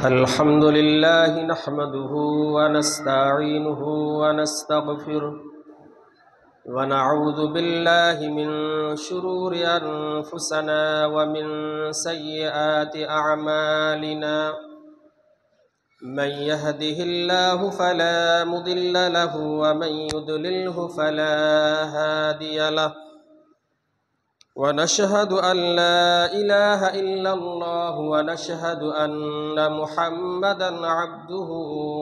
الحمد لله نحمده ونستعينه ونستغفره ونعوذ بالله من شرور أنفسنا ومن سيئات أعمالنا من يهده الله فلا مضل له ومن يضلله فلا هادي له ونشهد أن لا إله إلا الله ونشهد أن محمدًا عبده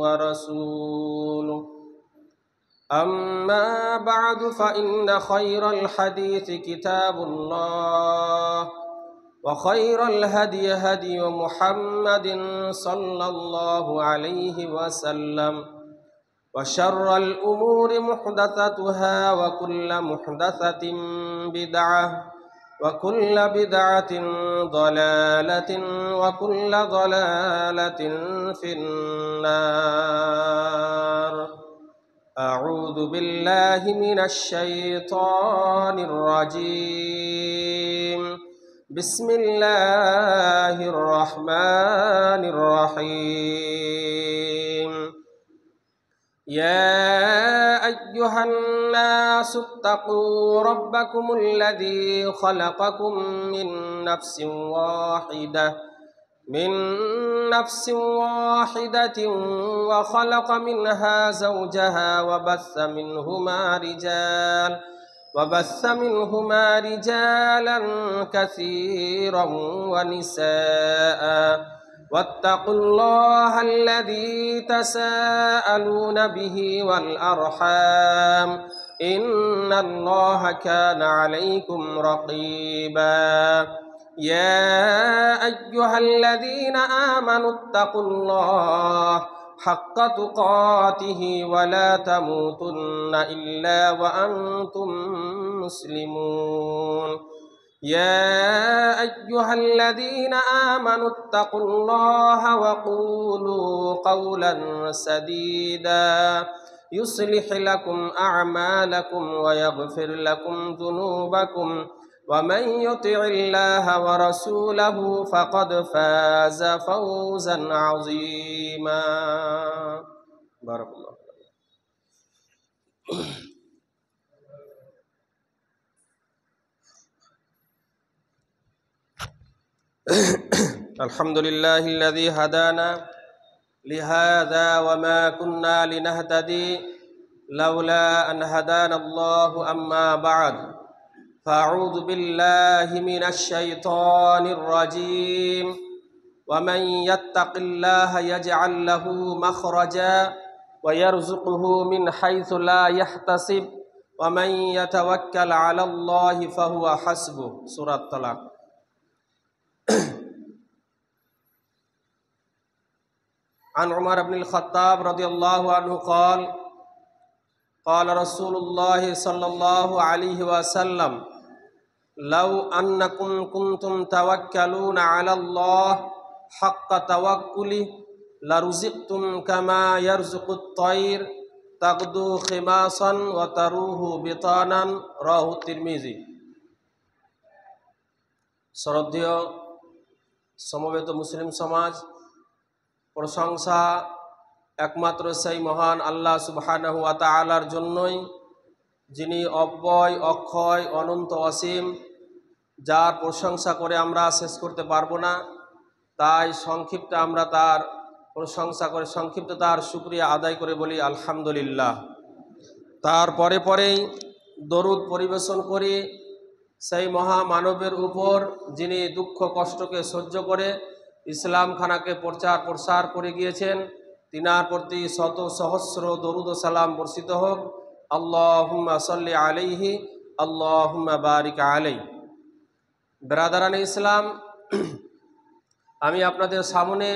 ورسوله أما بعد فإن خير الحديث كتاب الله وخير الهدي هدي محمد صلى الله عليه وسلم وشر الأمور محدثاتها وكل محدثة بدعة وكل بدعة ضلالة وكل ضلالة في النار. أعوذ بالله من الشيطان الرجيم. بسم الله الرحمن الرحيم. يا أيها الناس اتقوا ربكم الذي خلقكم من نفس واحدة وخلق منها زوجها وبث منهما رجالا كثيرا ونساء واتقوا الله الذي تساءلون به والأرحام إن الله كان عليكم رقيبا. يا أيها الذين آمنوا اتقوا الله حق تقاته ولا تموتن إلا وأنتم مسلمون. يا أيها الذين آمنوا اتقوا الله وقولوا قولا سديدا يصلح لكم أعمالكم ويغفر لكم ذنوبكم ومن يطع الله ورسوله فقد فاز فوزا عظيما. بارك الله. الحمد لله الذي هدانا لهذا وما كنا لنهتدي لولا أن هدانا الله. أما بعد فأعوذ بالله من الشيطان الرجيم. ومن يتق الله يجعل له مخرجا ويرزقه من حيث لا يحتسب ومن يتوكل على الله فهو حسبه. سورة الطلاق. عن عمر بن الخطاب رضي الله عنه قال قال رسول الله صلى الله عليه وسلم لو أنكم كنتم توكلون على الله حق توكله لرزقتم كما يرزق الطير تغدو خماصا وتروح بطانا. রাহু তিরমিজি। শ্রদ্ধেয় সমবেত মুসলিম সমাজ, প্রশংসা একমাত্র সেই মহান আল্লাহ সুবহানাহু ওয়া তাআলার জন্যই, যিনি অব্যয় অক্ষয় অনন্ত অসীম, যার প্রশংসা করে আমরা শেষ করতে পারবো না। তাই সংক্ষিপ্ত আমরা তার প্রশংসা করে সংক্ষিপ্ত তার শুকরিয়া আদায় করে বলি আলহামদুলিল্লাহ। তারপরে পরেই দরুদ পরিবেশন করি সেই মহামানবের উপর, যিনি দুঃখ কষ্টকে সহ্য করে ইসলাম খানাকে প্রচার প্রসার করে গিয়েছেন। তিনার প্রতি শত সহস্র দরুদ ও সালাম বর্ষিত হোক। আল্লাহুম্মা সাল্লি আলাইহি আল্লাহুম্মা বারিক আলাইহি। ব্রাদারানে ইসলাম, আমি আপনাদের সামনে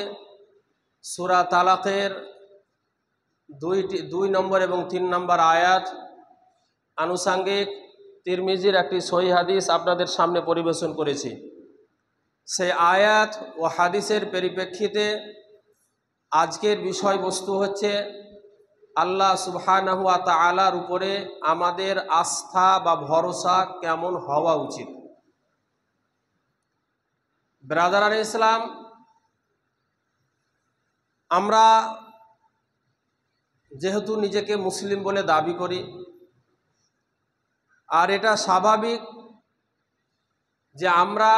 সূরা তালাকের 2 নম্বর এবং 3 নম্বর আয়াত আনুষাঙ্গিক তিরমিজির একটি সহিহ হাদিস আপনাদের সামনে পরিবেশন করেছি। সেই আয়াত ও হাদিসের পরিপ্রেক্ষিতে আজকের বিষয়বস্তু হচ্ছে আল্লাহ সুবহানাহু ওয়া তাআলার উপরে আমাদের আস্থা বা ভরসা কেমন হওয়া উচিত। ব্রাদারান ইসলাম, আমরা যেহেতু নিজেকে মুসলিম বলে দাবি করি, আর এটা স্বাভাবিক যে আমরা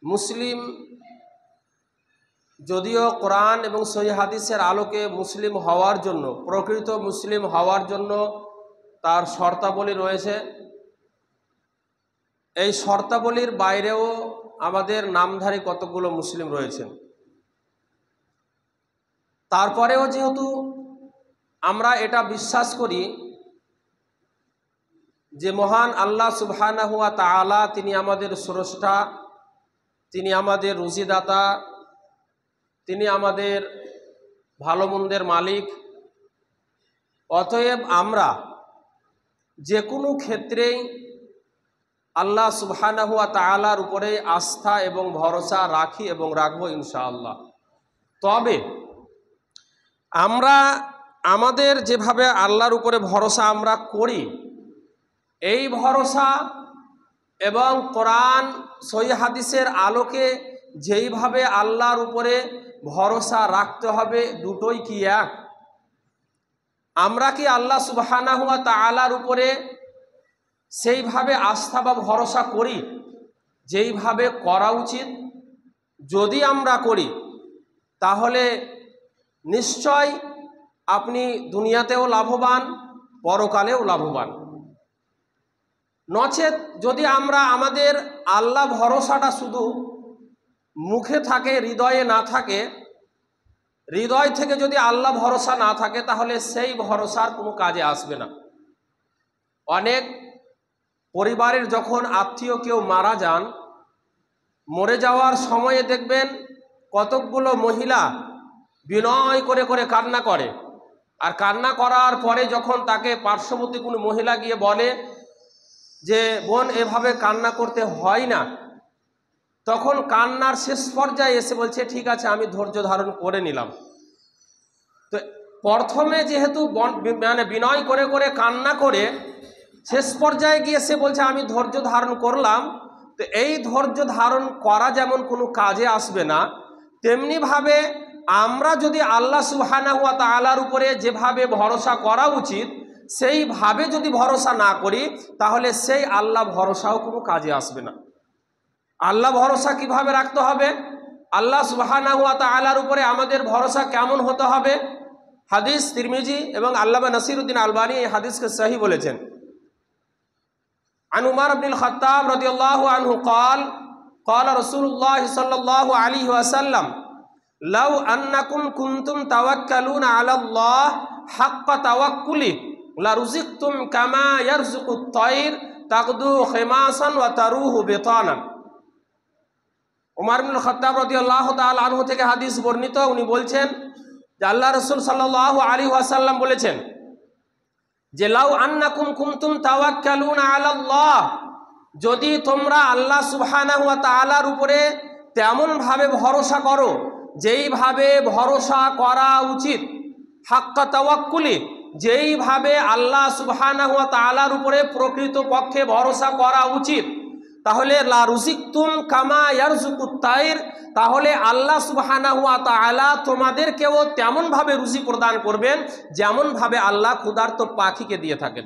মুসলিম, যদিও কোরআন এবং সহিহ হাদিসের আলোকে মুসলিম হওয়ার জন্য, প্রকৃত মুসলিম হওয়ার জন্য তার শর্তাবলী রয়েছে। এই শর্তাবলীর বাইরেও আমাদের নামধারী কতগুলো মুসলিম রয়েছেন। তারপরেও যেহেতু আমরা এটা বিশ্বাস করি যে মহান আল্লাহ সুবহানাহু ওয়া তাআলা তিনি আমাদের স্রষ্টা, তিনি আমাদের রুজিদাতা, তিনি আমাদের ভালো মন্দের মালিক, অতএব আমরা যে কোনো ক্ষেত্রেই আল্লাহ সুবহানাহু ওয়া তাআলার উপরে আস্থা এবং ভরসা রাখি এবং রাখবো ইনশাআল্লাহ। তবে আমরা আমাদের যেভাবে আল্লাহর উপরে ভরসা আমরা করি, এই ভরসা এবং কোরআন সহিহ হাদিসের আলোকে যেইভাবে আল্লাহর উপরে ভরসা রাখতে হবে, দুটোই কি এক? আমরা কি আল্লাহ সুবহানাহু ওয়া তাআলার উপরে সেইভাবে আস্থা বা ভরসা করি যেইভাবে করা উচিত? যদি আমরা করি তাহলে নিশ্চয় আপনি দুনিয়াতেও লাভবান, পরকালেও লাভবান। নচেত যদি আমরা আমাদের আল্লাহ ভরসাটা শুধু মুখে থাকে, হৃদয়ে না থাকে, হৃদয় থেকে যদি আল্লাহ ভরসা না থাকে, তাহলে সেই ভরসার কোনো কাজে আসবে না। অনেক পরিবারের যখন আত্মীয় কেউ মারা যান, মরে যাওয়ার সময়ে দেখবেন কতকগুলো মহিলা বিনয় করে করে কান্না করে, আর কান্না করার পরে যখন তাকে পার্শ্ববর্তী কোনো মহিলা গিয়ে বলে যে বোন এভাবে কান্না করতে হয় না, তখন কান্নার শেষ পর্যায়ে এসে বলছে ঠিক আছে আমি ধৈর্য ধারণ করে নিলাম। তো প্রথমে যেহেতু মানে বিনয় করে করে কান্না করে শেষ পর্যায়ে গিয়ে সে বলছে আমি ধৈর্য ধারণ করলাম, তো এই ধৈর্য ধারণ করা যেমন কোনো কাজে আসবে না, তেমনিভাবে আমরা যদি আল্লাহ সুবহানাহু ওয়া তাআলার উপরে যেভাবে ভরসা করা উচিত সেইভাবে যদি ভরসা না করি, তাহলে সেই আল্লাহ ভরসাও কোনো কাজে আসবে না। আল্লাহ ভরসা কিভাবে রাখতে হবে? আল্লাহ সুবহানাহু ওয়া তাআলার উপরে আমাদের ভরসা কেমন হতে হবে? হাদিস তিরমিজি এবং আল্লামা নাসিরউদ্দিন আলবানী এই হাদিসকে সহিহ বলেছেন। আন উমর ইবনুল খাত্তাব রাদিয়াল্লাহু আনহু قال قال رسول الله صلى الله عليه وسلم لو أنكم كنتم توكلون على الله حق توكله لرزقتم كما يرزق الطير تغدو خماصا وتروح بطانا। উমর ইবনুল খাত্তাব রাদিয়াল্লাহু তাআলা আনহু থেকে হাদিস বর্ণিত, উনি বলছেন যে আল্লাহ রাসূল সাল্লাল্লাহু আলাইহি ওয়াসাল্লাম বলেছেন যে লাউ আন্নাকুম কুনতুম তাওয়াক্কালুনা আলাল্লাহ, যদি তোমরা আল্লাহ সুবহানাহু ওয়া তাআলার উপরে তেমন ভাবে ভরসা করো যেইভাবে ভরসা করা উচিত, হাক্কা তাওয়াক্কুলি, যেইভাবে আল্লাহ সুবহানাহু ওয়া তাআলার উপরে প্রকৃত পক্ষে ভরসা করা উচিত, তাহলে লা রুজিকতুম কামা ইয়ারযুকুত তাইর, তাহলে আল্লাহ সুবহানাহু ওয়া তাআলা তোমাদেরকেও তেমন ভাবে রুজি প্রদান করবেন যেমন ভাবে আল্লাহ ক্ষুধার্ত পাখিকে দিয়ে থাকেন।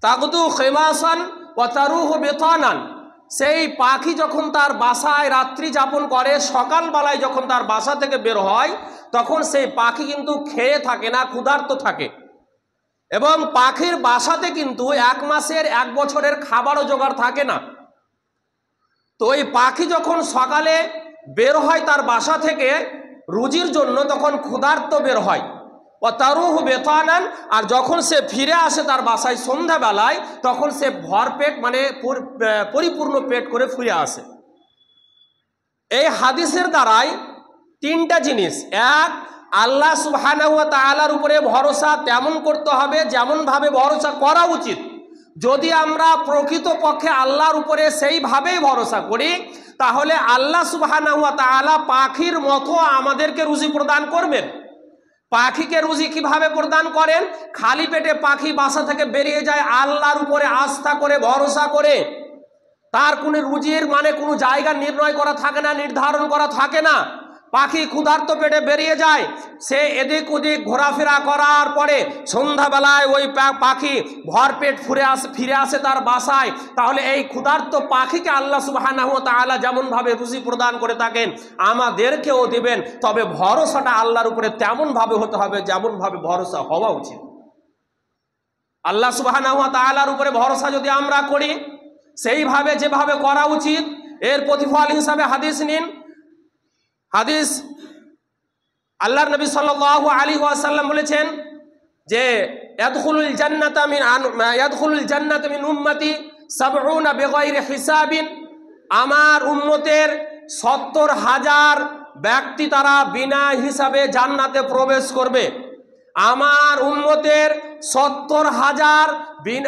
তাগদু খিমাসান ওয়া তারুহু বিতানান, সেই পাখি যখন তার বাসায় রাত্রি যাপন করে, সকালবেলায় যখন তার বাসা থেকে বের হয়, তখন সেই পাখি কিন্তু খেয়ে থাকে না, ক্ষুধার্ত থাকে। এবং পাখির বাসাতে কিন্তু 1 মাসের 1 বছরের খাবারও জোগাড় থাকে না। তো ওই পাখি যখন সকালে বের হয় তার বাসা থেকে রুজির জন্য, তখন ক্ষুধার্ত বের হয়। ও তারুহু বেতানান, আর যখন সে ফিরে আসে তার বাসায় সন্ধ্যাবেলায়, তখন সে ভরপেট মানে পরিপূর্ণ পেট করে ফিরে আসে। এই হাদিসের দ্বারাই 3টা জিনিস: এক, আল্লাহ সুবহানাহু ওয়া তাআলার উপরে ভরসা তেমন করতে হবে যেমনভাবে ভরসা করা উচিত। যদি আমরা প্রকৃত পক্ষে আল্লাহর উপরে সেইভাবেই ভরসা করি, তাহলে আল্লাহ সুবহানাহু ওয়া তাআলা পাখির মতো আমাদেরকে রুজি প্রদান করবেন। পাখিকে রুজি কিভাবে প্রদান করেন? খালি পেটে পাখি বাসা থেকে বেরিয়ে যায় আল্লাহর উপরে আস্থা করে, ভরসা করে। তার কোনো রুজির মানে কোনো জায়গা নির্ণয় করা থাকে না, নির্ধারণ করা থাকে না। পাখি ক্ষুধার্ত পেটে বেরিয়ে যায়, সে এদিক ওদিক ঘোরাফেরা করার পরে সন্ধ্যাবেলায় ওই পাখি ভরপেট ফিরে আসে তার বাসায়। তাহলে এই ক্ষুধার্ত পাখিকে আল্লাহ সুবহানাহু ওয়া তাআলা যেমনভাবে রুজি প্রদান করে থাকেন আমাদেরকেও দেবেন, তবে ভরসাটা আল্লাহর উপরে তেমনভাবে হতে হবে যেমনভাবে ভরসা হওয়া উচিত। আল্লাহ সুবহানাহু ওয়া তাআলার উপরে ভরসা যদি আমরা করি সেইভাবে যেভাবে করা উচিত, এর প্রতিফল হিসাবে হাদিস নিন। হাদিস আল্লাহর নবী সাল্লাল্লাহু আলাইহি ওয়াসাল্লাম বলেছেন যে ইয়াদখুলুল জান্নাতা মিন উম্মতি 70 বিগাইরি হিসাবিন, আমার উম্মতের 70,000 ব্যক্তি তারা বিনা হিসাবে জান্নাতে প্রবেশ করবে। আমার উম্মতের 70,000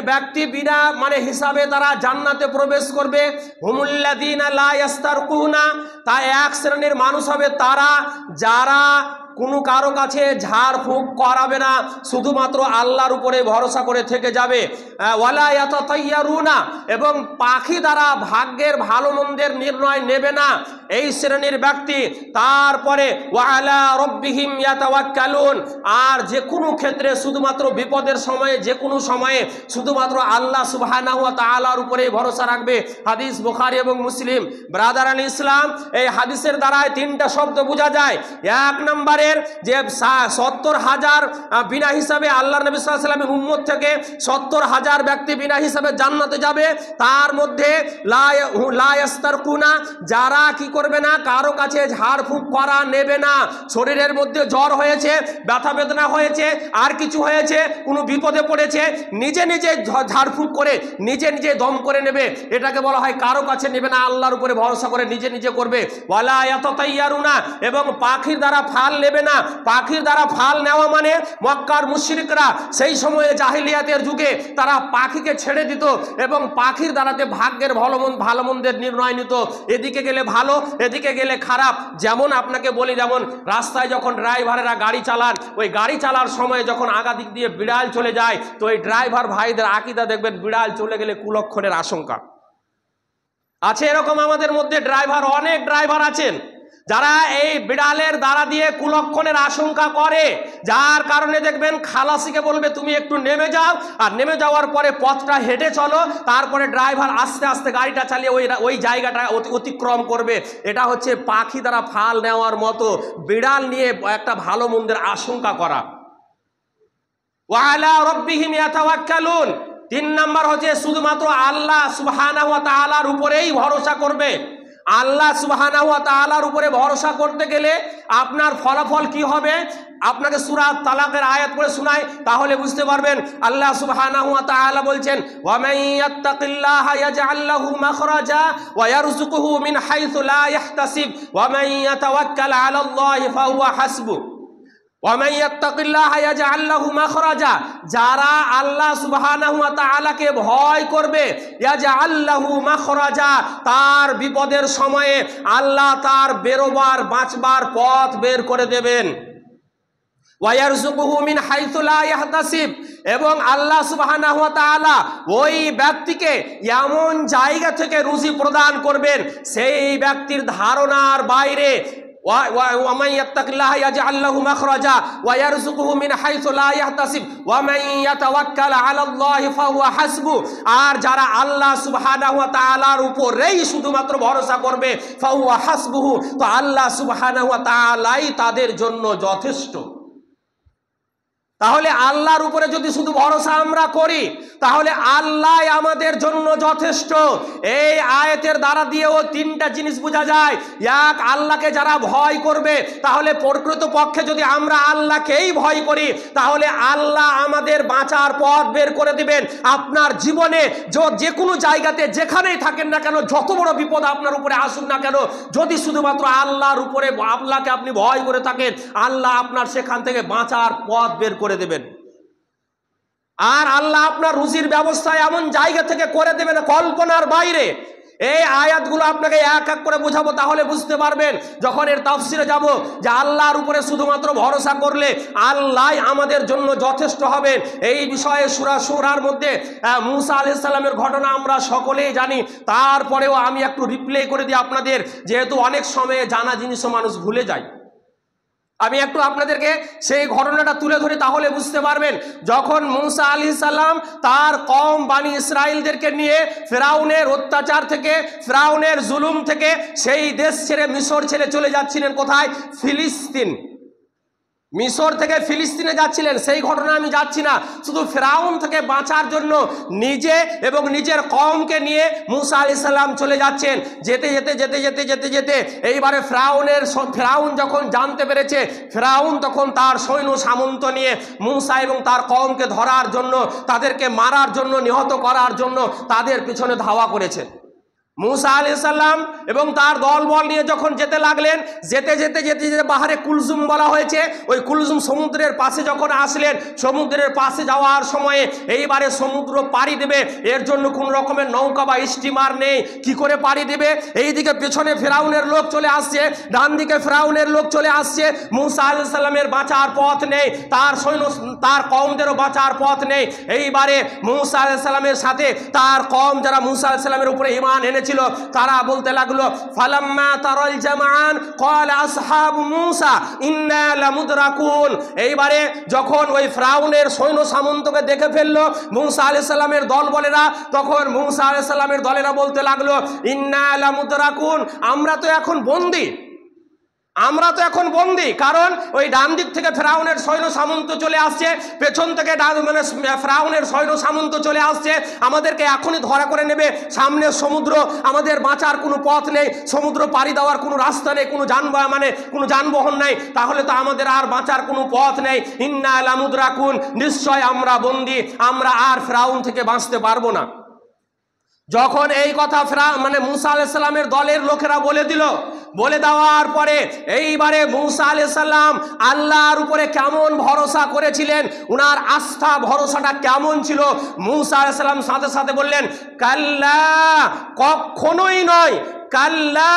ব্যক্তি বিনা হিসাবে তারা জান্নাতে প্রবেশ করবে। হুমুল্লাযীনা লা ইস্তারকুনা, তা এক শ্রেণীর মানুষ হবে তারা যারা কোনো কারো কাছে ঝাড়ফুঁক করাবে না, শুধুমাত্র আল্লাহর উপরে ভরসা করে থেকে যাবে। ওয়ালা ইয়াতাতাইয়ারুনা, এবং পাখি দ্বারা ভাগ্যের ভালো মন্দের নির্ণয় নেবে না, এই শ্রেণীর ব্যক্তি। তারপরে ওয়ালা রব্বিহিম ইয়াতাওয়াক্কালুন, আর যে কোনো ক্ষেত্রে শুধুমাত্র বিপদের সময়ে যে কোনো সময়ে শুধুমাত্র আল্লাহ সুবহানাহু ওয়া তাআলার উপরে ভরসা রাখবে। হাদিস বুখারী এবং মুসলিম। ব্রাদারান ইসলাম, এই হাদিসের দ্বারায় তিনটা শব্দ বোঝা যায়। এক নম্বরের যে 70,000 বিনা হিসাবে আল্লাহর নবী সাল্লাল্লাহু আলাইহি ওয়াসাল্লামের উম্মত থেকে 70,000 ব্যক্তি বিনা হিসাবে জান্নাতে যাবে। তার মধ্যে লা ইস্তারকুনা, যারা কি করবে না, কারো কাছে ঝাড়ফুঁক করা নেবে না। শরীরের মধ্যে জ্বর হয়েছে, ব্যথা বেদনা হয়েছে, আর কিছু হয়েছে, কোনো বিপদে পড়েছে, নিজে নিজে ঝাড়ফুঁক করে নিজে নিজে দম করে নেবে, এটাকে বলা হয় কারো কাছে নেবে না, আল্লাহর উপরে ভরসা করে নিজে নিজে করবে। ওয়ালা ইয়াতাতাইয়ারুনা, এবং পাখির দ্বারা ফাল নেবে না। পাখির দ্বারা ফাল নেওয়া মানে মক্কার মুশরিকরা সেই সময়ে জাহিলিয়াতের যুগে তারা পাখিকে ছেড়ে দিত এবং পাখির দ্বারাতে ভাগ্যের ভালো মন্দের নির্ণয় নিত। এদিকে গেলে ভালো, এদিকে গেলে খারাপ। যেমন আপনাকে বলি, যেমন রাস্তায় যখন ড্রাইভারেরা গাড়ি চালান, ওই গাড়ি চালার সময় যখন আগা দিক দিয়ে বিড়াল চলে যায়, তো ওই ড্রাইভার ভাইদের আকীদা দেখবেন বিড়াল চলে গেলে কুলক্ষণের আশঙ্কা আছে। এরকম আমাদের মধ্যে ড্রাইভার, অনেক ড্রাইভার আছেন যারা এই বিড়ালের দ্বারা দিয়ে কুলক্ষণের আশঙ্কা করে, যার কারণে দেখবেন খালাসিকে বলবে তুমি একটু নেমে যাও, আর নেমে যাওয়ার পরে পথটা হেঁটে চলো, তারপরে ড্রাইভার আস্তে আস্তে গাড়িটা চালিয়ে ওই জায়গাটা অতিক্রম করবে। এটা হচ্ছে পাখি দ্বারা ফাল নেওয়ার মতো, বিড়াল নিয়ে একটা ভালো মন্দের আশঙ্কা করা। ওয়া আলা রাব্বিহিম ইয়াতাওয়াক্কালুন, 3 নাম্বার হচ্ছে শুধুমাত্র আল্লাহ সুবহানাহু ওয়া তাআলার উপরেই ভরসা করবে। আল্লাহ সুবহানাহু ওয়া তাআলার উপরে ভরসা করতে গেলে আপনার ফলাফল কি হবে, আপনাকে সূরা তালাকের আয়াত পড়ে শোনাই, তাহলে বুঝতে পারবেন। আল্লাহ সুবহানাহু ওয়া তাআলা বলছেন, ওয়া মান ইয়াত্তাকিল্লাহা ইয়াজআল লাহু মাখরাজা ওয়া ইয়ারযুকুহু মিন হাইথু লা ইয়াহতাসিব ওয়া মান ইয়াতাওয়াক্কাল আলাল্লাহি ফাহুয়া হাসবুহ। ওয়া মান ইয়াত্তাকিল্লাহা ইয়াজআল লাহু মাখরাজা, যারা আল্লাহ সুবহানাহু ওয়া তাআলাকে ভয় করবে, ইয়াজআল লাহু মাখরাজা, তার বিপদের সময়ে আল্লাহ তার বেরোবার বাঁচবার পথ বের করে দেবেন। ওয়া ইয়ারযুকুহু মিন হাইথু লা ইয়াহতাসিব, এবং আল্লাহ সুবহানাহু ওয়া তাআলা ওই ব্যক্তিকে এমন জায়গা থেকে রুজি প্রদান করবেন সেই ব্যক্তির ধারণার বাইরে। ওয়া মান ইয়াত্তাকিল্লাহা ইয়াজআল লাহু মাখরাজা ওয়া ইয়ারযুকুহু মিন হাইথু লা ইয়াহতাসিব ওয়া মান ইয়াতাওয়াক্কাল আলাল্লাহি ফাহুয়া হাসবুহ, আর যারা আল্লাহ সুবহানাহু ওয়া তাআলার উপরেই শুধুমাত্র ভরসা করবে, ফাহুয়া হাসবুহু, তো আল্লাহ সুবহানাহু ওয়া তাআলাই তাদের জন্য যথেষ্ট। তাহলে আল্লাহর উপরে যদি শুধু ভরসা আমরা করি তাহলে আল্লাহ আমাদের জন্য যথেষ্ট। এই আয়াতের দ্বারা দিয়েও 3টা জিনিস বোঝা যায়। এক, আল্লাহকে যারা ভয় করবে, তাহলে প্রকৃতপক্ষে যদি আমরা আল্লাহকেই ভয় করি তাহলে আল্লাহ আমাদের বাঁচার পথ বের করে দিবেন। আপনার জীবনে যে কোনো জায়গাতে যেখানেই থাকেন না কেন, যত বড় বিপদ আপনার উপরে আসুক না কেন, যদি শুধুমাত্র আল্লাহর উপরে আল্লাহকে আপনি ভয় করে থাকেন, আল্লাহ আপনার সেখান থেকে বাঁচার পথ বের করে দেবেন। আর আল্লাহ আপনার রুজির ব্যবস্থা এমন জায়গা থেকে করে দেবেন কল্পনার বাইরে। এই আয়াতগুলো আপনাকে এক এক করে বোঝাবো, তাহলে বুঝতে পারবেন যখন এর তাফসিরে যাব যে আল্লাহর উপরে শুধুমাত্র ভরসা করলে আল্লাহ আমাদের জন্য যথেষ্ট হবেন। এই বিষয়ে সূরা শুরার মধ্যে মুসা আলাইহিস সালামের ঘটনা আমরা সকলেই জানি, তারপরেও আমি একটু রিপ্লে করে দিই আপনাদের, যেহেতু অনেক সময়ে জানা জিনিসও মানুষ ভুলে যায়। আমি একটু আপনাদেরকে সেই ঘটনাটা তুলে ধরি, তাহলে বুঝতে পারবেন। যখন মুসা আলাইহিস সালাম তার কওম বানি ইসরাইলদেরকে নিয়ে ফিরাউনের অত্যাচার থেকে, ফিরাউনের জুলুম থেকে সেই দেশ ছেড়ে মিশর ছেড়ে চলে যাচ্ছিলেন কোথায়? ফিলিস্তিন। মিশর থেকে ফিলিস্তিনে যাচ্ছিলেন, সেই ঘটনা আমি যাচ্ছি না। শুধু ফিরাউন থেকে বাঁচার জন্য নিজে এবং নিজের কওমকে নিয়ে মুসা আলাইহিস সালাম চলে যাচ্ছেন। যেতে যেতে যেতে যেতে যেতে যেতে এইবারে ফিরাউন যখন জানতে পেরেছে, ফিরাউন তখন তার সৈন্য সামন্ত নিয়ে মুসা এবং তার কওমকে ধরার জন্য, তাদেরকে মারার জন্য, নিহত করার জন্য তাদের পিছনে ধাওয়া করেছে। মুসা আলাইহিস সালাম এবং তার দলবল নিয়ে যখন যেতে লাগলেন, যেতে যেতে যেতে যেতে বাহারে কুলজুম বলা হয়েছে, ওই কুলজুম সমুদ্রের পাশে যখন আসলেন, সমুদ্রের পাশে যাওয়ার সময়ে এইবারে সমুদ্র পাড়ি দেবে, এর জন্য কোনো রকমের নৌকা বা স্টিমার নেই, কি করে পাড়ি দেবে? এইদিকে পেছনে ফিরাউনের লোক চলে আসছে, ডান দিকে ফিরাউনের লোক চলে আসছে। মুসা আলাইহিস সালামের বাঁচার পথ নেই, তার সৈন্য তার কওমদেরও বাঁচার পথ নেই। এইবারে মুসা আলাইহিস সালামের সাথে তার কওম যারা মুসা আলাইহিস সালামের উপরে ঈমান এনেছিল, তারা বলতে লাগলো, ফালাম্মা তারাল জামাআন ক্বালা আসহাবু মুসা ইন্না লামুদরাকুন। এইবারে যখন ওই ফিরাউনের সৈন্য সামন্তকে দেখে ফেললো মুসা আলাইহিস সালামের দলবলেরা, তখন মুসা আলাইহিস সালামের দলেরা বলতে লাগলো, ইন্না লামুদরাকুন, আমরা তো এখন বন্দী, আমরা তো এখন বন্দী। কারণ ওই ডান দিক থেকে ফিরাউনের সৈন্য সামন্ত চলে আসছে, পেছন থেকে ফিরাউনের সৈন্য সামন্ত চলে আসছে, আমাদেরকে এখনই ধরা করে নেবে। সামনে সমুদ্র, আমাদের বাঁচার কোনো পথ নেই, সমুদ্র পাড়ি দেওয়ার কোনো রাস্তা নেই, কোনো কোনো যানবাহন নেই, তাহলে তো আমাদের আর বাঁচার কোনো পথ নেই। ইন্না লামুদরাকুন, নিশ্চয় আমরা বন্দী, আমরা আর ফিরাউন থেকে বাঁচতে পারবো না। যখন এই কথা মুসা আলাইহিস সালামের দলের লোকেরা বলে দিল, বলে দেওয়ার পরে এইবারে মুসা আলাইহিস সালাম আল্লাহর উপরে কেমন ভরসা করেছিলেন, উনার আস্থা ভরসাটা কেমন ছিল, মুসা আলাইহিস সালাম সাথে সাথে বললেন, কাল্লা, কখনোই নয়, কাল্লা,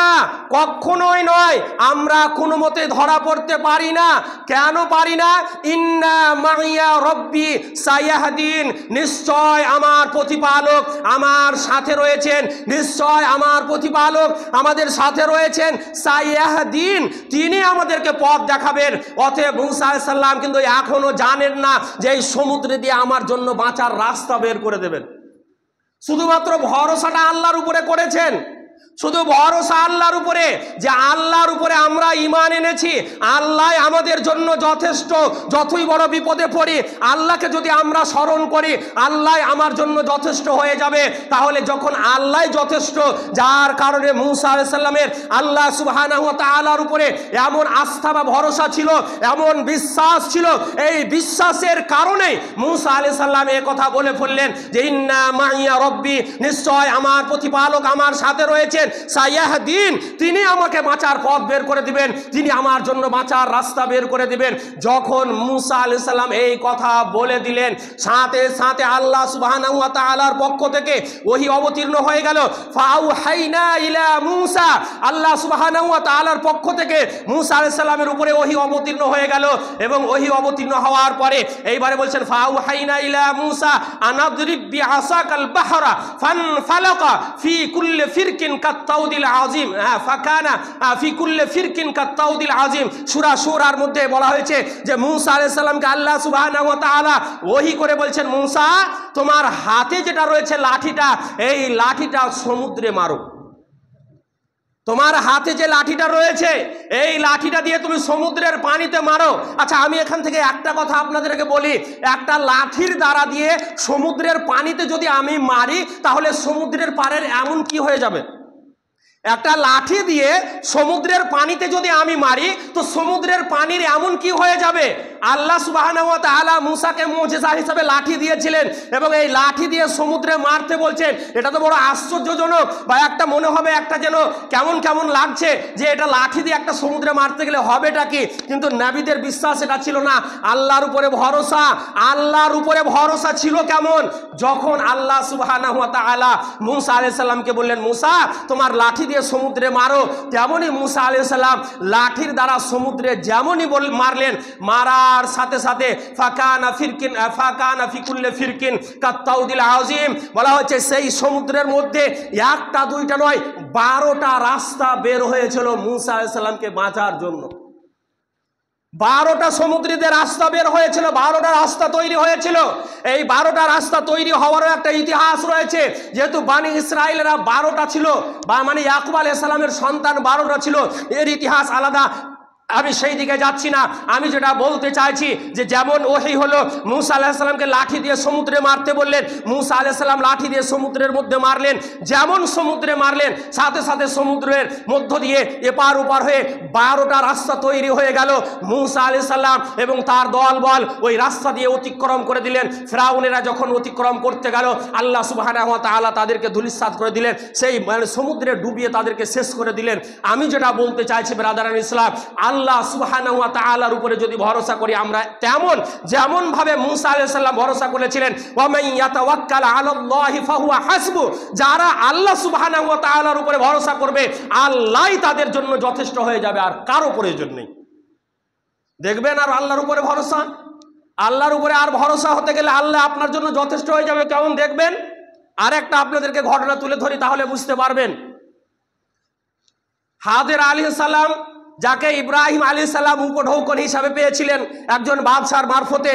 কখনোই নয়, আমরা কোনো মতে ধরা পড়তে পারি না। কেন পারি না? ইন্না মাইয়া রব্বি সায়াহদিন, নিশ্চয় আমার প্রতিপালক আমার সাথে রয়েছেন, নিশ্চয় আমার প্রতিপালক আমাদের সাথে রয়েছেন, সায়াহদিন, তিনি আমাদেরকে পথ দেখাবেন। অতএব মুসা আলাইহিস সালাম কিন্তু এখনো জানেন না যে এই সমুদ্রে দিয়ে আমার জন্য বাঁচার রাস্তা বের করে দেবেন। শুধুমাত্র ভরসাটা আল্লাহর উপরে করেছেন, শুধু ভরসা আল্লাহর উপরে, যে আল্লাহর উপরে আমরা ঈমান এনেছি, আল্লাহ আমাদের জন্য যথেষ্ট। যতই বড় বিপদে পড়ি, আল্লাহকে যদি আমরা স্মরণ করি, আল্লাহ আমার জন্য যথেষ্ট হয়ে যাবে। তাহলে যখন আল্লাহ যথেষ্ট, যার কারণে মুসা আলাইহিস সালামের আল্লাহ সুবহানাহু ওয়া তাআলার উপরে এমন আস্থা বা ভরসা ছিল, এমন বিশ্বাস ছিল, এই বিশ্বাসের কারণে মুসা আলাইহিস সালাম এই কথা বলে ফেললেন যে ইন্না মাইয়া রব্বি, নিশ্চয় আমার প্রতিপালক আমার সাথে রয়েছে, সায়াহদিন, তিনি আমাকে বাঁচার পথ বের করে দিবেন, তিনি আমার জন্য বাঁচার রাস্তা বের করে দিবেন। যখন মুসা আলাইহিস সালাম এই কথা বলে দিলেন, সাথে সাথে আল্লাহ সুবহানাহু ওয়া তাআলার পক্ষ থেকে ওহী অবতীর্ণ হয়ে গেল। ফাআউহাইনা ইলা মুসা, আল্লাহ সুবহানাহু ওয়া তাআলার পক্ষ থেকে মুসা আলাইহিস সালামের উপরে ওহী অবতীর্ণ হয়ে গেল। এবং ওহী অবতীর্ণ হওয়ার পরে এইবারে বলছেন, ফাআউহাইনা ইলা মুসা আনাদরিব বিআসাকাল বাহরা ফানফালাকা ফি কুল্লি ফিরকিন কাত্তাউদিল আজিম, ফাকানা ফি কুল্লি ফিরকিন কাত্তাউদিল আজিম। সূরা শুরার মধ্যে বলা হয়েছে যে মুসা আলাইহিস সালামকে আল্লাহ সুবহানাহু ওয়া তাআলা ওহী করে বলছেন, মুসা, তোমার হাতে যেটা রয়েছে লাঠিটা, এই লাঠিটা সমুদ্রে মারো। তোমার হাতে যে লাঠিটা রয়েছে, এই লাঠিটা দিয়ে তুমি সমুদ্রের পানিতে মারো। আচ্ছা, আমি এখান থেকে একটা কথা আপনাদেরকে বলি, একটা লাঠির দ্বারা দিয়ে সমুদ্রের পানিতে যদি আমি মারি, তাহলে সমুদ্রের পাড়ের এমন কি হয়ে যাবে? একটা লাঠি দিয়ে সমুদ্রের পানিতে যদি আমি মারি, তো সমুদ্রের পানির এমন কি হয়ে যাবে? আল্লাহ সুবহানাহু ওয়া তাআলা মুসাকে মুজিজা হিসেবে লাঠি দিয়েছিলেন এবং এই লাঠি দিয়ে সমুদ্রে মারতে বলছেন। এটা তো বড় আশ্চর্যজনক, বা একটা মনে হবে একটা যেন কেমন কেমন লাগছে যে এটা লাঠি দিয়ে একটা সমুদ্রে মারতে গেলে হবেটা কি। কিন্তু নবীদের বিশ্বাস এটা ছিল না, আল্লাহর উপরে ভরসা। আল্লাহর উপরে ভরসা ছিল কেমন, যখন আল্লাহ সুবহানাহু ওয়া তাআলা মুসা আলাইহিস সালামকে বললেন, মুসা তোমার লাঠি দিয়ে সমুদ্রে মারো, তেমনই মুসা আলাইহিস সালাম লাঠির দ্বারা সমুদ্রে যেমনই মারলেন, মারার সাথে সাথে ফাকানা ফি কুল্লি ফিরকিন কাত্তাউদিল আযীম, বলা হচ্ছে সেই সমুদ্রের মধ্যে একটা দুইটা নয় 12টা রাস্তা বের হয়েছিল মুসা আলাইহিস সালামকে বাঁচার জন্য। 12টা সমুদ্রীতে রাস্তা বের হয়েছিল, 12টা রাস্তা তৈরি হয়েছিল। এই 12টা রাস্তা তৈরি হওয়ারও একটা ইতিহাস রয়েছে। যেহেতু বানি ইসরায়েলরা 12টা ছিল, বা মানে ইয়াকুব আলাইহিস সালামের সন্তান 12টা ছিল, এর ইতিহাস আলাদা, আমি সেই দিকে যাচ্ছি না। আমি যেটা বলতে চাইছি যে যেমন ওহী হলো মুসা আলাইহিস সালামকে লাঠি দিয়ে সমুদ্রে মারতে বললেন, মুসা আলাইহিস সালাম লাঠি দিয়ে সমুদ্রের মধ্যে মারলেন। যেমন সমুদ্রে মারলেন, সাথে সাথে সমুদ্রের মধ্য দিয়ে এপার ওপার হয়ে 12টা রাস্তা তৈরি হয়ে গেল। মুসা আলাইহিস সালাম এবং তার দলবল ওই রাস্তা দিয়ে অতিক্রম করে দিলেন। ফিরাউনেরা যখন অতিক্রম করতে গেল, আল্লাহ সুবহানাহু ওয়া তাআলা তাদেরকে ধূলিসাৎ করে দিলেন, সেই মানে সমুদ্রে ডুবিয়ে তাদেরকে শেষ করে দিলেন। আমি যেটা বলতে চাইছি ব্রাদারান ইসলাম, আল্লাহ সুবহানাহু ওয়া তাআলার উপরে যদি ভরসা করি আমরা, যেমন ভাবে মুসা আলাইহিস সালাম ভরসা করেছিলেন, ওয়া মান ইয়াতাওয়াক্কাল আলাল্লাহি ফাহুয়া হাসবু, যারা আল্লাহ সুবহানাহু ওয়া তাআলার উপরে ভরসা করবে আল্লাহই তাদের জন্য যথেষ্ট হয়ে যাবে, আর কারো প্রয়োজন নেই। দেখবেন আর আল্লাহর উপরে ভরসা, আল্লাহর উপরে আর ভরসা হতে গেলে আল্লাহ আপনার জন্য যথেষ্ট হয়ে যাবে। কেমন দেখবেন, আর একটা আপনাদেরকে ঘটনা তুলে ধরি, তাহলে বুঝতে পারবেন। হাজের আলাইহিস সালাম, যাকে ইব্রাহিম আলাইহিস সালাম উপঢৌকন হিসাবে পেয়েছিলেন একজন বাদশার মারফতে,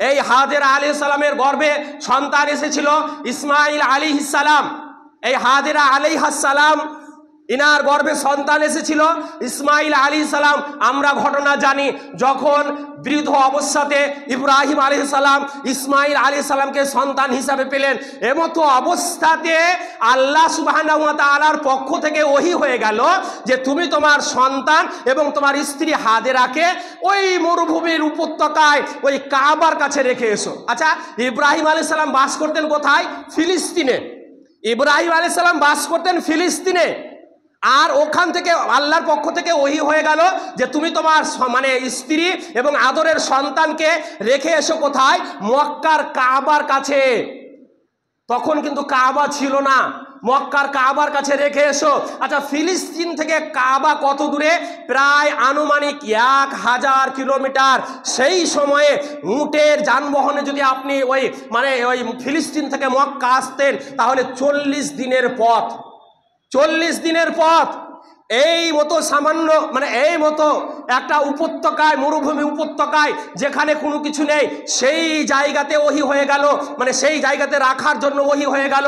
এই হাজের আলাইহিস সালামের গর্ভে সন্তান এসেছিল ইসমাইল আলাইহিস সালাম। এই হাজেরা আলাইহিস সালাম, ইনার গর্ভে সন্তান এসেছিল ইসমাইল আলাইহিস সালাম। আমরা ঘটনা জানি, যখন বৃদ্ধ অবস্থাতে ইব্রাহিম আলাইহিস সালাম ইসমাইল আলাইহিস সালামকে সন্তান হিসাবে পেলেন, এমতো অবস্থাতে আল্লাহ সুবহানাহু ওয়া তাআলার পক্ষ থেকে ওহী হয়ে গেল যে তুমি তোমার সন্তান এবং তোমার স্ত্রী হাজেরাকে ওই মরুভূমির উপত্যকায় ওই কাবার কাছে রেখে এসো। আচ্ছা, ইব্রাহিম আলাইহিস সালাম বাস করতেন কোথায়? ফিলিস্তিনে। ইব্রাহিম আলাইহিস সালাম বাস করতেন ফিলিস্তিনে, আর ওখান থেকে আল্লাহর পক্ষ থেকে ওহী হয়ে গেল যে তুমি তোমার মানে স্ত্রী এবং আদরের সন্তানকে রেখে এসো কোথায়? মক্কার কাবার কাছে। তখন কিন্তু কাবা ছিল না, মক্কার কাবার কাছে রেখে এসো। আচ্ছা, ফিলিস্তিন থেকে কাবা কত দূরে? প্রায় আনুমানিক 1000 কিলোমিটার। সেই সময়ে উটের যানবাহনে যদি আপনি ওই ফিলিস্তিন থেকে মক্কা আসতেন, তাহলে 40 দিনের পথ। 40 দিনের পথ। এই মতো সামান্য এই মতো একটা উপত্যকায়, মরুভূমি উপত্যকায়, যেখানে কোনো কিছু নেই, সেই জায়গাতে ওহী হয়ে গেল, সেই জায়গাতে রাখার জন্য ওহী হয়ে গেল।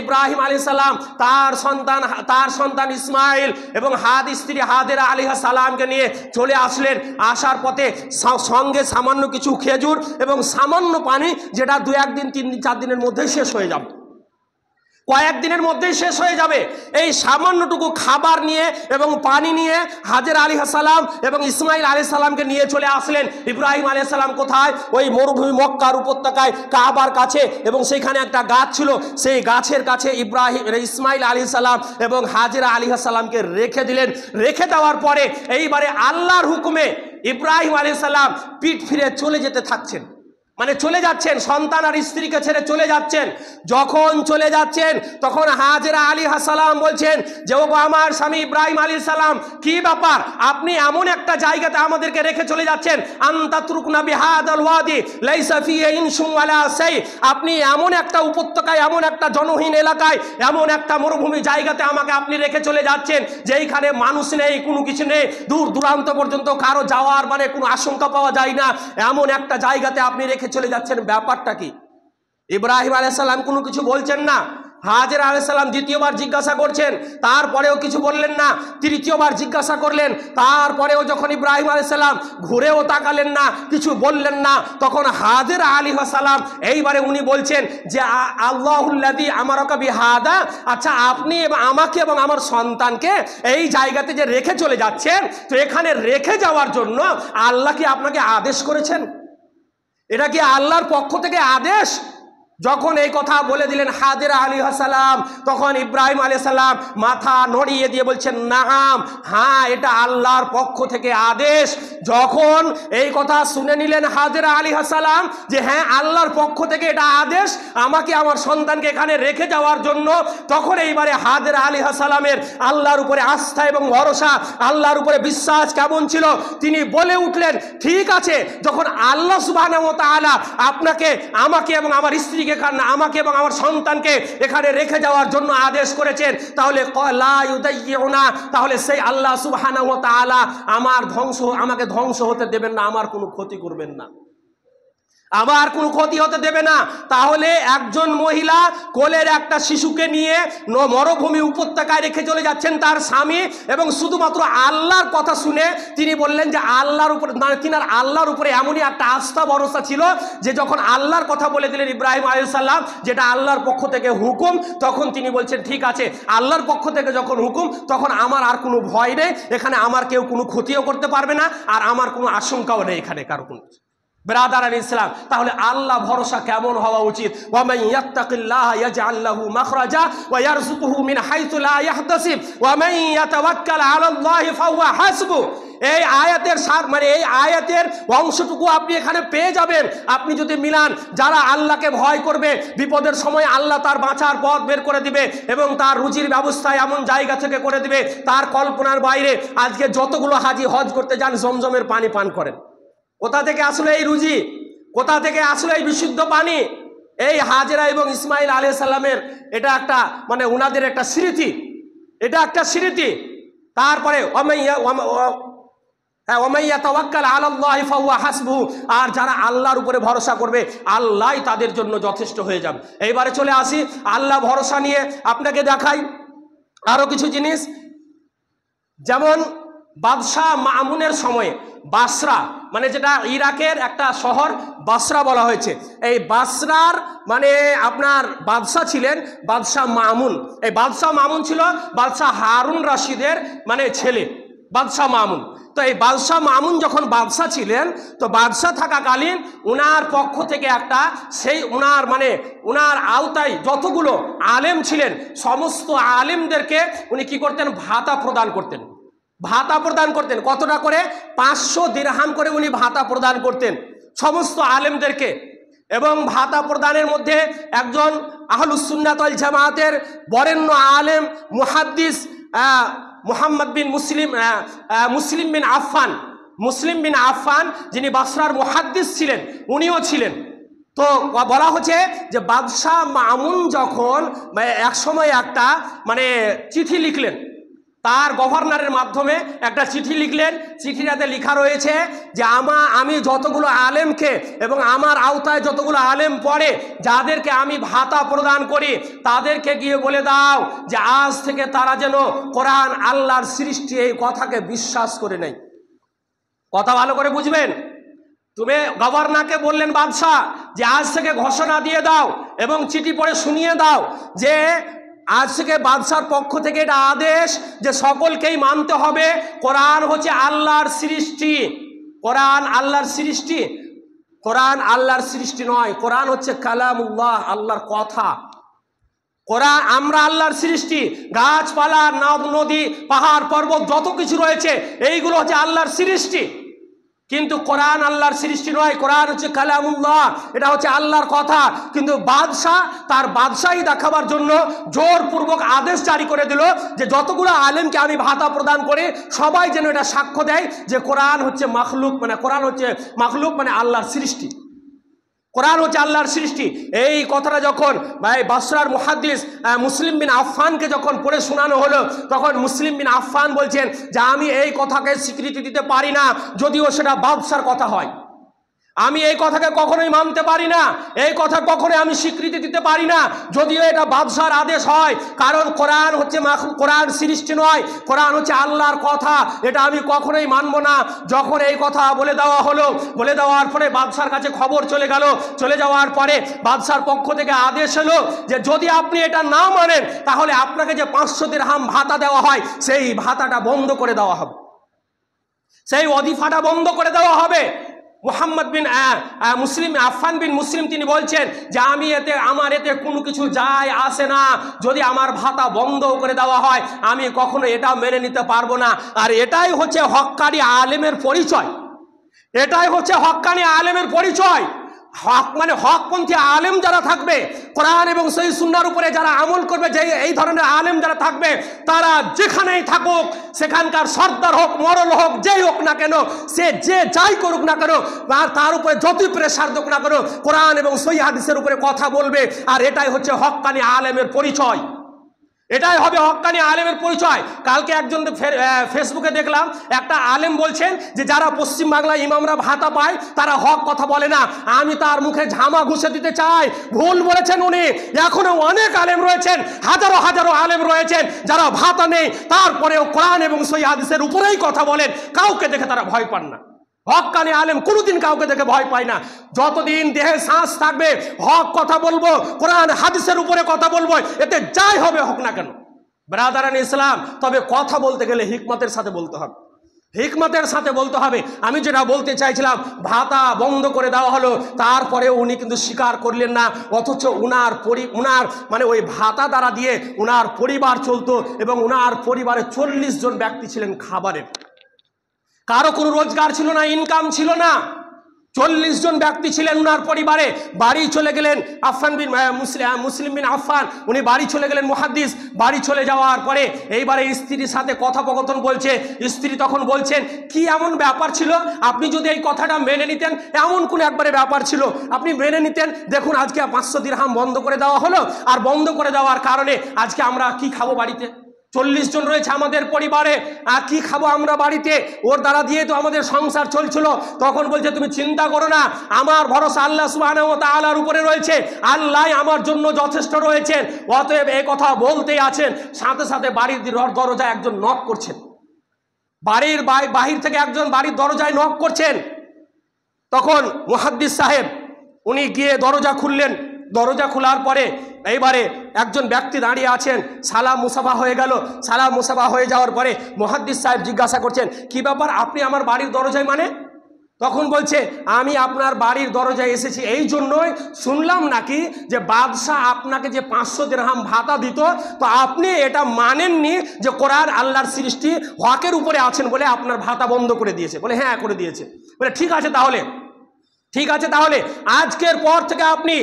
ইব্রাহিম আলাইহিস সালাম তার সন্তান ইসমাইল এবং স্ত্রী হাজেরা আলাইহিস সালামকে নিয়ে চলে আসলেন। আসার পথে সঙ্গে সামান্য কিছু খেজুর এবং সামান্য পানি, যেটা 2-1 দিন 3 দিন 4 দিনের মধ্যেই শেষ হয়ে যাবে, কয়েকদিনের মধ্যেই শেষ হয়ে যাবে। এই সামান্যটুকু খাবার নিয়ে এবং পানি নিয়ে হাজেরা আলাইহিস সালাম এবং ইসমাইল আলাইহিস সালামকে নিয়ে চলে আসলেন। ইব্রাহিম আলাইহিস সালাম কোথায়? ওই মরুভূমি মক্কার উপত্যকায় কাবার কাছে, এবং সেখানে একটা গাছ ছিল, সেই গাছের কাছে ইসমাইল আলাইহিস সালাম এবং হাজেরা আলাইহিস সালামকে রেখে দিলেন। রেখে দেওয়ার পরে এইবারে আল্লাহর হুকুমে ইব্রাহিম আলাইহিস সালাম পিঠ ফিরে চলে যেতে থাকছেন, চলে যাচ্ছেন, সন্তান আর স্ত্রীকে ছেড়ে চলে যাচ্ছেন। যখন চলে যাচ্ছেন, তখন হাজেরা আলাইহিস সালাম বলছেন যে ওগো আমার স্বামী ইব্রাহিম আলাইহিস সালাম, কি ব্যাপার, আপনি এমন একটা জায়গাতে আমাদেরকে রেখে চলে যাচ্ছেন, আনতাতরুকনা বিহাদাল ওয়াদি লাইসা ফিহি ইনসুন ওয়ালা শাই, আপনি এমন একটা উপত্যকায়, এমন একটা জনহীন এলাকায়, এমন একটা মরুভূমি জায়গাতে আমাকে আপনি রেখে চলে যাচ্ছেন, যেইখানে মানুষ নেই, কোনো কিছু নেই, দূর দূরান্ত পর্যন্ত কারো যাওয়ার কোনো আশঙ্কা পাওয়া যায় না, এমন একটা জায়গাতে আপনি রেখে চলে যাচ্ছেন, ব্যাপারটা কি? ইব্রাহিম আলাইহিস সালাম কোনো কিছু বলছেন না, হাজেরা আলাইহিস সালাম দ্বিতীয়বার জিজ্ঞাসা করছেন, তারপরেও কিছু বললেন না। তৃতীয়বার জিজ্ঞাসা করলেন, তারপরেও যখন ইব্রাহিম আলাইহিস সালাম ঘুরেও তাকালেন না, কিছু বললেন না, তখন হাজেরা আলাইহিস সালাম এইবারে উনি বলছেন যে আল্লাহুল্লাযী আমারাকা বিহাদা, আচ্ছা আপনি এবং আমাকে এবং আমার সন্তানকে এই জায়গাতে যে রেখে চলে যাচ্ছেন, তো এখানে রেখে যাওয়ার জন্য আল্লাহ কি আপনাকে আদেশ করেছেন? এটা কি আল্লাহর পক্ষ থেকে আদেশ? যখন এই কথা বলে দিলেন হাজেরা আলাইহিস সালাম, তখন ইব্রাহিম আলাইহিস সালাম মাথা নড়িয়ে দিয়ে বলছেন, নাম, হ্যাঁ এটা আল্লাহর পক্ষ থেকে আদেশ। যখন এই কথা শুনে নিলেন হাজেরা আলাইহিস সালাম যে হ্যাঁ আল্লাহর পক্ষ থেকে এটা আদেশ আমাকে আমার সন্তানকে এখানে রেখে যাওয়ার জন্য, তখন এইবারে হাজেরা আলাইহিস সালামের আল্লাহর উপরে আস্থা এবং ভরসা, আল্লাহর উপরে বিশ্বাস কেমন ছিল, তিনি বলে উঠলেন, ঠিক আছে, যখন আল্লাহ সুবহানাহু ওয়া তাআলা আপনাকে, আমাকে এবং আমার স্ত্রীকে, আমাকে এবং আমার সন্তানকে এখানে রেখে যাওয়ার জন্য আদেশ করেছেন, তাহলে লা ইউদাইয়ুনা, তাহলে সেই আল্লাহ সুবহানাহু ওয়া তাআলা আমাকে ধ্বংস হতে দেবেন না, আমার কোনো ক্ষতি করবেন না, আমার কোনো ক্ষতি হতে দেবে না। তাহলে একজন মহিলা কোলের একটা শিশুকে নিয়ে মরুভূমি উপত্যকায় রেখে চলে যাচ্ছেন তার স্বামী, এবং শুধুমাত্র আল্লাহর কথা শুনে তিনি বললেন যে আল্লাহর উপরে, তিনার আল্লাহর উপরে এমনই একটা আস্থা ভরসা ছিল যে যখন আল্লাহর কথা বলে দিলেন ইব্রাহিম আলাইহিস সালাম, যেটা আল্লাহর পক্ষ থেকে হুকুম, তখন তিনি বলছেন ঠিক আছে, আল্লাহর পক্ষ থেকে যখন হুকুম, তখন আমার আর কোনো ভয় নেই, এখানে আমার কেউ কোনো ক্ষতিও করতে পারবে না, আর আমার কোনো আশঙ্কাও নেই এখানে কারো কোনো। ব্রাদারান ইসলাম, তাহলে আল্লাহ ভরসা কেমন হওয়া উচিত? ওয়া মান ইয়াত্তাকিল্লাহা ইয়াজআল লাহু মাখরাজা ওয়া ইয়ারযুকুহু মিন হাইথু লা ইয়াহতাসিব ওয়া মান ইয়াতাওয়াক্কাল আলাল্লাহি ফাহুয়া হাসবু। এই আয়াতের সার, মানে এই আয়াতের অংশটুকু আপনি এখানে পেয়ে যাবেন। আপনি যদি মিলান, যারা আল্লাহকে ভয় করবে, বিপদের সময় আল্লাহ তার বাঁচার পথ বের করে দিবে এবং তার রুজির ব্যবস্থা এমন জায়গা থেকে করে দিবে তার কল্পনার বাইরে। আজকে যতগুলো হাজি হজ করতে যান, জমজমের পানি পান করেন, কোথা থেকে আসলে এই রুজি, কোথা থেকে আসলে এই বিশুদ্ধ পানি? এই হাজেরা এবং ইসমাইল আলাইহিস সালামের এটা একটা, মানে উনাদের একটা স্মৃতি, এটা একটা স্মৃতি। তারপরে আর যারা আল্লাহর উপরে ভরসা করবে, আল্লাহ তাদের জন্য যথেষ্ট হয়ে যাবে। এইবারে চলে আসি আল্লাহ ভরসা নিয়ে, আপনাকে দেখাই আরো কিছু জিনিস। যেমন বাদশাহ মামুনের সময়ে বাসরা, মানে যেটা ইরাকের একটা শহর, বাসরা বলা হয়েছে। এই বাসরার মানে আপনার বাদশাহ ছিলেন বাদশাহ মামুন। এই বাদশাহ মামুন ছিল বাদশাহ হারুন রশিদের মানে ছেলে, বাদশাহ মামুন। তো এই বাদশাহ মামুন যখন বাদশাহ ছিলেন, তো বাদশাহ থাকাকালীন উনার পক্ষ থেকে একটা, সেই উনার আওতায় যতগুলো আলেম ছিলেন, সমস্ত আলেমদেরকে উনি কি করতেন? ভাতা প্রদান করতেন। ভাতা প্রদান করতেন কতটা করে? 500 দিরহাম করে উনি ভাতা প্রদান করতেন সমস্ত আলেমদেরকে। এবং ভাতা প্রদানের মধ্যে একজন আহলুস সুন্নাত ওয়াল জামাতের বরেণ্য আলেম মুহাদ্দিস মুহাম্মদ বিন মুসলিম বিন আফফান, যিনি বাসরার মুহাদ্দিস ছিলেন, উনিও ছিলেন। তো বলা হচ্ছে যে বাদশাহ মামুন যখন এক সময় একটা মানে চিঠি লিখলেন, তার গভর্নরের মাধ্যমে একটা চিঠি লিখলেন। চিঠিটাতে লেখা রয়েছে যে আমি যতগুলো আলেমকে এবং আমার আওতায় যতগুলো আলেম পড়ে, যাদেরকে আমি ভাতা প্রদান করি, তাদেরকে গিয়ে বলে দাও যে আজ থেকে তারা যেন কোরআন আল্লাহর সৃষ্টি এই কথাকে বিশ্বাস করে নেয়। কথা ভালো করে বুঝবেন। তুমি গভর্নরকে বললেন বাদশাহ যে আজ থেকে ঘোষণা দিয়ে দাও এবং চিঠি পড়ে শুনিয়ে দাও যে আজ থেকে বাদশার পক্ষ থেকে এটা আদেশ যে সকলকেই মানতে হবে কোরআন হচ্ছে আল্লাহর সৃষ্টি। কোরআন আল্লাহর সৃষ্টি, কোরআন আল্লাহর সৃষ্টি নয়, কোরআন হচ্ছে কালামুল্লাহ, আল্লাহর কথা। কোরআন আমরা আল্লাহর সৃষ্টি। গাছপালা, নদী, পাহাড়, পর্বত যত কিছু রয়েছে এইগুলো হচ্ছে আল্লাহর সৃষ্টি, কিন্তু কোরআন আল্লাহর সৃষ্টি নয়। কোরআন হচ্ছে কালামুল্লাহ, এটা হচ্ছে আল্লাহর কথা। কিন্তু বাদশাহ তার বাদশাহী দেখাবার জন্য জোরপূর্বক আদেশ জারি করে দিল যে যতগুলো আলেমকে আমি ভাতা প্রদান করি সবাই যেন এটা সাক্ষ্য দেয় যে কোরআন হচ্ছে মাখলুক, মানে আল্লাহর সৃষ্টি। কোরআন হচ্ছে আল্লাহর সৃষ্টি। এই কথাটা যখন বাসরার মুহাদ্দিস মুসলিম বিন আফফানকে যখন পড়ে শোনানো হলো, তখন মুসলিম বিন আফফান বলছেন যে আমি এই কথাকে স্বীকৃতি দিতে পারি না, যদিও সেটা বাদশার কথা হয়। আমি এই কথাকে কখনোই মানতে পারি না, এই কথা কখনোই আমি স্বীকৃতি দিতে পারি না, যদিও এটা বাদশার আদেশ হয়। কারণ কোরআন হচ্ছে কোরআন সৃষ্টি নয়, কোরআন হচ্ছে আল্লাহর কথা, এটা আমি কখনোই মানব না। যখন এই কথা বলে দেওয়া হলো, বলে দেওয়ার পরে বাদশার কাছে খবর চলে গেল, চলে যাওয়ার পরে বাদশার পক্ষ থেকে আদেশ এলো যে যদি আপনি এটা না মানেন তাহলে আপনাকে যে 500 দিরহাম ভাতা দেওয়া হয় সেই ভাতাটা বন্ধ করে দেওয়া হবে, সেই ওয়াজিফাটা বন্ধ করে দেওয়া হবে। মুহাম্মদ বিন মুসলিম আফফান বিন মুসলিম তিনি বলছেন যে আমার এতে কোনো কিছু যায় আসে না, যদি আমার ভাতা বন্ধ করে দেওয়া হয় আমি কখনো এটা মেনে নিতে পারবো না। আর এটাই হচ্ছে হক্কানি আলেমের পরিচয়, এটাই হচ্ছে হক্কানি আলেমের পরিচয়। হক মানে হকপন্থী আলেম যারা থাকবে, কোরআন এবং সহিহ সুন্নাহর উপরে যারা আমল করবে, যে এই ধরনের আলেম যারা থাকবে, তারা যেখানেই থাকুক, সেখানকার সর্দার হোক, মরল হোক, যেই হোক না কেন, সে যে যাই করুক না কেন, আর তার উপরে যতই প্রেসার হোক না কেন, কোরআন এবং সহিহ হাদিসের উপরে কথা বলবে। আর এটাই হচ্ছে হক্কানি আলেমের পরিচয়, এটাই হবে হক্কানি আলেমের পরিচয়। কালকে একজন ফেসবুকে দেখলাম একটা আলেম বলছেন যে যারা পশ্চিমবাংলায় ইমামরা ভাতা পায় তারা হক কথা বলে না। আমি তার মুখে ঝামা ঘুষে দিতে চাই, ভুল বলেছেন উনি। এখনো অনেক আলেম রয়েছেন, হাজারো হাজারো আলেম রয়েছেন যারা ভাতা নেই, তারপরেও কোরআন এবং সহিহ হাদিসের উপরেই কথা বলেন, কাউকে দেখে তারা ভয় পান না। হক্কানি আলেম কোনোদিন কাউকে দেখে ভয় পায় না। যতদিন দেহে শ্বাস থাকবে হক কথা বলবো, কোরআন হাদিসের উপরে কথা বলবো, এতে যাই হবে হোক না কেন। ব্রাদারান ইসলাম, তবে কথা বলতে গেলে হিকমতের সাথে বলতে হবে, হিকমতের সাথে বলতে হবে। আমি যেটা বলতে চাইছিলাম, ভাতা বন্ধ করে দেওয়া হলো, তারপরে উনি কিন্তু স্বীকার করলেন না, অথচ উনার মানে ওই ভাতা দ্বারা দিয়ে উনার পরিবার চলতো, এবং উনার পরিবারে 40 জন ব্যক্তি ছিলেন খাবারের, কারো কোনো রোজগার ছিল না, ইনকাম ছিল না। 40 জন ব্যক্তি ছিলেন উনার পরিবারে। বাড়ি চলে গেলেন মুসলিম বিন আফফান, উনি বাড়ি চলে গেলেন মুহাদ্দিস। বাড়ি চলে যাওয়ার পরে এইবারে স্ত্রীর সাথে কথোপকথন বলছে। স্ত্রী তখন বলছেন, কি এমন ব্যাপার ছিল, আপনি যদি এই কথাটা মেনে নিতেন, এমন কোন একবারে ব্যাপার ছিল আপনি মেনে নিতেন, দেখুন আজকে 500 দিরহাম বন্ধ করে দেওয়া হলো, আর বন্ধ করে দেওয়ার কারণে আজকে আমরা কি খাবো বাড়িতে, 40 জন রয়েছে আমাদের পরিবারে, আর কি খাবো আমরা বাড়িতে, ওর দ্বারা দিয়ে তো আমাদের সংসার চলছিল। তখন বলছে, তুমি চিন্তা করো না, আমার ভরসা আল্লাহ সুবহানাহু ওয়া তাআলার উপরে রয়েছে, আল্লাহ আমার জন্য যথেষ্ট রয়েছেন। অতএব এই কথা বলতেই আছেন, সাথে সাথে বাড়ির দরজায় একজন নক করছেন, বাড়ির বাহির থেকে একজন বাড়ির দরজায় নক করছেন। তখন মুহাদ্দিস সাহেব উনি গিয়ে দরজা খুললেন। দরজা খোলার পরে এইবারে একজন ব্যক্তি দাঁড়িয়ে আছেন, সালাম মুসাফা হয়ে গেল। সালাম মুসাফা হয়ে যাওয়ার পরে মুহাদ্দিস সাহেব জিজ্ঞাসা করছেন, কি ব্যাপার, আপনি আমার বাড়ির দরজায় মানে? তখন বলছে, আমি আপনার বাড়ির দরজায় এসেছি এই জন্যই, শুনলাম নাকি যে বাদশাহ আপনাকে যে 500 দিরহাম ভাতা দিত, তো আপনি এটা মানেননি যে কোরআন আল্লাহর সৃষ্টি, হকের উপরে আছেন বলে আপনার ভাতা বন্ধ করে দিয়েছে। বলে হ্যাঁ করে দিয়েছে। বলে ঠিক আছে তাহলে আজকের পর থেকে আপনি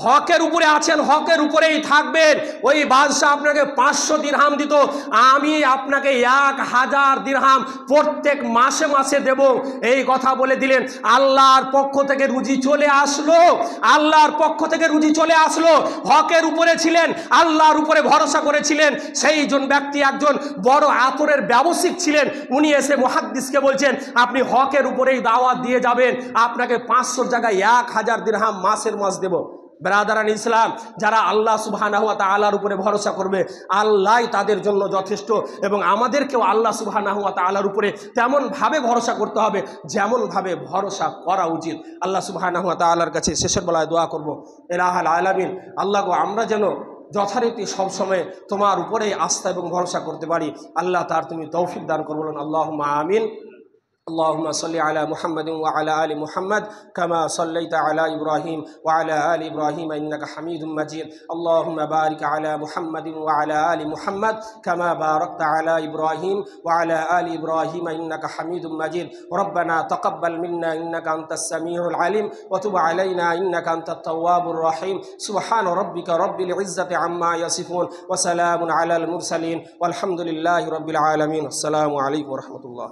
হকের উপরে আছেন, হকের উপরেই থাকবেন। ওই বাদশাহ আপনাকে 500 দিরহাম দিত, আমি আপনাকে 1000 দিরহাম প্রত্যেক মাসে মাসে দেব, এই কথা বলে দিলেন। আল্লাহর পক্ষ থেকে রুজি চলে আসলো, আল্লাহর পক্ষ থেকে রুজি চলে আসলো। হকের উপরে ছিলেন, আল্লাহর উপরে ভরসা করেছিলেন। সেই জন ব্যক্তি একজন বড় আতরের ব্যবসায়িক ছিলেন, উনি এসে মুহাদ্দিসকে বলছেন, আপনি হকের উপরেই দাওয়াত দিয়ে যাবেন, আপনাকে 500 জায়গায় 1000 দিরহাম মাসের মাস দেব। ব্রাদারান ইসলাম, যারা আল্লাহ সুবহানাহু ওয়া তাআলার উপরে ভরসা করবে, আল্লাহই তাদের জন্য যথেষ্ট। এবং আমাদেরকেও আল্লাহ সুবহানাহু ওয়া তাআলার উপরে তেমনভাবে ভরসা করতে হবে যেমনভাবে ভরসা করা উচিত। আল্লাহ সুবহানাহু ওয়া তাআলার কাছে শেষের বেলায় দোয়া করব, ইলাহাল আলামিন, আল্লাহ গো, আমরা যেন যথারীতি সবসময় তোমার উপরেই আস্থা এবং ভরসা করতে পারি। আল্লাহ তার তুমি তৌফিক দান করো, বলুন আল্লাহুম্মা আমিন। اللهم صل على محمد وعلى آل محمد كما صليت على إبراهيم وعلى آل إبراهيم إنك حميد مجيد. اللهم بارك على محمد وعلى آل محمد كما باركت على إبراهيم وعلى آل إبراهيم إنك حميد مجيد. ربنا تقبل منا إنك أنت السميع العليم وتب علينا إنك أنت التواب الرحيم. سبحان ربك رب العزة عما يصفون وسلام على المرسلين والحمد لله رب العالمين. السلام عليكم ورحمة الله.